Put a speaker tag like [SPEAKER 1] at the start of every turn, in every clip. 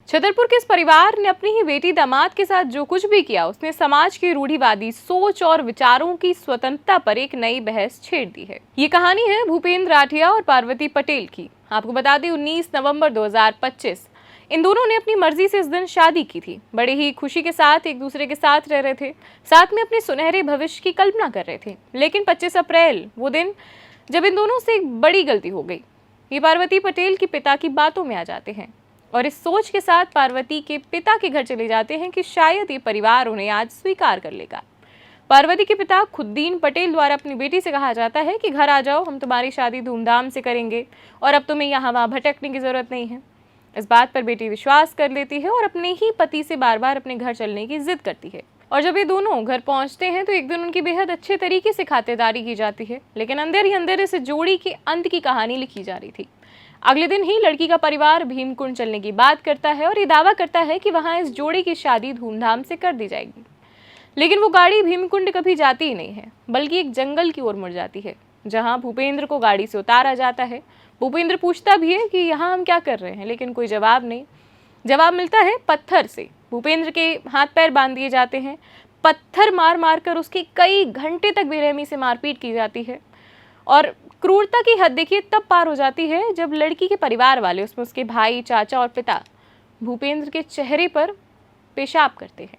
[SPEAKER 1] छतरपुर के इस परिवार ने अपनी ही बेटी दामाद के साथ जो कुछ भी किया, उसने समाज की रूढ़िवादी सोच और विचारों की स्वतंत्रता पर एक नई बहस छेड़ दी है। ये कहानी है भूपेंद्र राठिया और पार्वती पटेल की। आपको बता दें 19 नवंबर 2025 इन दोनों ने अपनी मर्जी से इस दिन शादी की थी। बड़े ही खुशी के साथ एक दूसरे के साथ रह रहे थे, साथ में अपने सुनहरे भविष्य की कल्पना कर रहे थे। लेकिन 25 अप्रैल वो दिन जब इन दोनों से एक बड़ी गलती हो गई। ये पार्वती पटेल के पिता की बातों में आ जाते हैं और इस सोच के साथ पार्वती के पिता के घर चले जाते हैं कि शायद ये परिवार उन्हें आज स्वीकार कर लेगा। पार्वती के पिता खुद्दीन पटेल द्वारा अपनी बेटी से कहा जाता है कि घर आ जाओ, हम तुम्हारी शादी धूमधाम से करेंगे और अब तुम्हें यहाँ वहाँ भटकने की जरूरत नहीं है। इस बात पर बेटी विश्वास कर लेती है और अपने ही पति से बार बार अपने घर चलने की जिद करती है। और जब ये दोनों घर पहुंचते हैं तो एक दिन उनकी बेहद अच्छे तरीके से खातिरदारी की जाती है, लेकिन अंदर ही अंदर इस जोड़ी के अंत की कहानी लिखी जा रही थी। अगले दिन ही लड़की का परिवार भीमकुंड चलने की बात करता है और ये दावा करता है कि वहां इस जोड़ी की शादी धूमधाम से कर दी जाएगी। लेकिन वो गाड़ी भीमकुंड कभी जाती ही नहीं है, बल्कि एक जंगल की ओर मुड़ जाती है, जहां भूपेंद्र को गाड़ी से उतारा जाता है। भूपेंद्र पूछता भी है कि यहाँ हम क्या कर रहे हैं, लेकिन कोई जवाब नहीं। जवाब मिलता है पत्थर से। भूपेंद्र के हाथ पैर बांध दिए जाते हैं, पत्थर मार मार कर उसकी कई घंटे तक बेरहमी से मारपीट की जाती है। और क्रूरता की हद देखिए तब पार हो जाती है जब लड़की के परिवार वाले, उसमें उसके भाई, चाचा और पिता, भूपेंद्र के चेहरे पर पेशाब करते हैं।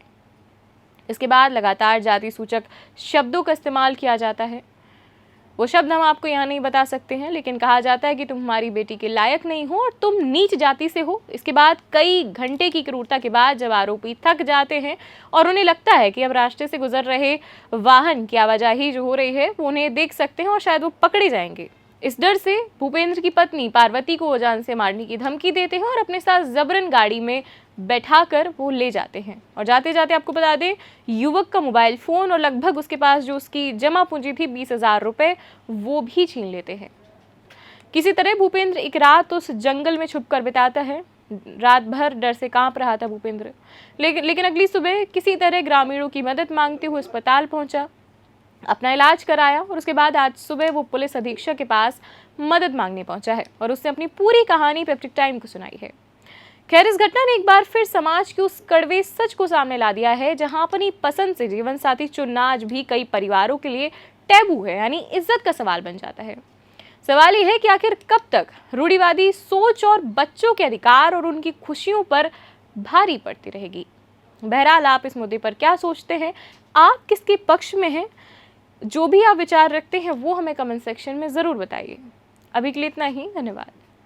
[SPEAKER 1] इसके बाद लगातार जाति सूचक शब्दों का इस्तेमाल किया जाता है। वो शब्द हम आपको यहाँ नहीं बता सकते हैं, लेकिन कहा जाता है कि तुम हमारी बेटी के लायक नहीं हो और तुम नीच जाति से हो। इसके बाद कई घंटे की क्रूरता के बाद जब आरोपी थक जाते हैं और उन्हें लगता है कि अब रास्ते से गुजर रहे वाहन की आवाजाही जो हो रही है वो उन्हें देख सकते हैं और शायद वो पकड़े जाएंगे, इस डर से भूपेंद्र की पत्नी पार्वती को जान से मारने की धमकी देते हैं और अपने साथ जबरन गाड़ी में बैठाकर वो ले जाते हैं। और जाते जाते आपको बता दें, युवक का मोबाइल फोन और लगभग उसके पास जो उसकी जमा पूंजी थी 20,000 रुपए, वो भी छीन लेते हैं। किसी तरह भूपेंद्र एक रात उस जंगल में छुपकर बिताता है। रात भर डर से कांप रहा था भूपेंद्र, लेकिन अगली सुबह किसी तरह ग्रामीणों की मदद मांगते हुए अस्पताल पहुंचा, अपना इलाज कराया और उसके बाद आज सुबह वो पुलिस अधीक्षक के पास मदद मांगने पहुंचा है और उसने अपनी पूरी कहानी पेप्टिक टाइम को सुनाई है। खैर, इस घटना ने एक बार फिर समाज के उस कड़वे सच को सामने ला दिया है, जहां अपनी पसंद से जीवन साथी चुनना आज भी कई परिवारों के लिए टैबू है, यानी इज्जत का सवाल बन जाता है। सवाल यह है कि आखिर कब तक रूढ़िवादी सोच और बच्चों के अधिकार और उनकी खुशियों पर भारी पड़ती रहेगी। बहरहाल, आप इस मुद्दे पर क्या सोचते हैं? आप किसके पक्ष में हैं? जो भी आप विचार रखते हैं वो हमें कमेंट सेक्शन में ज़रूर बताइए। अभी के लिए इतना ही, धन्यवाद।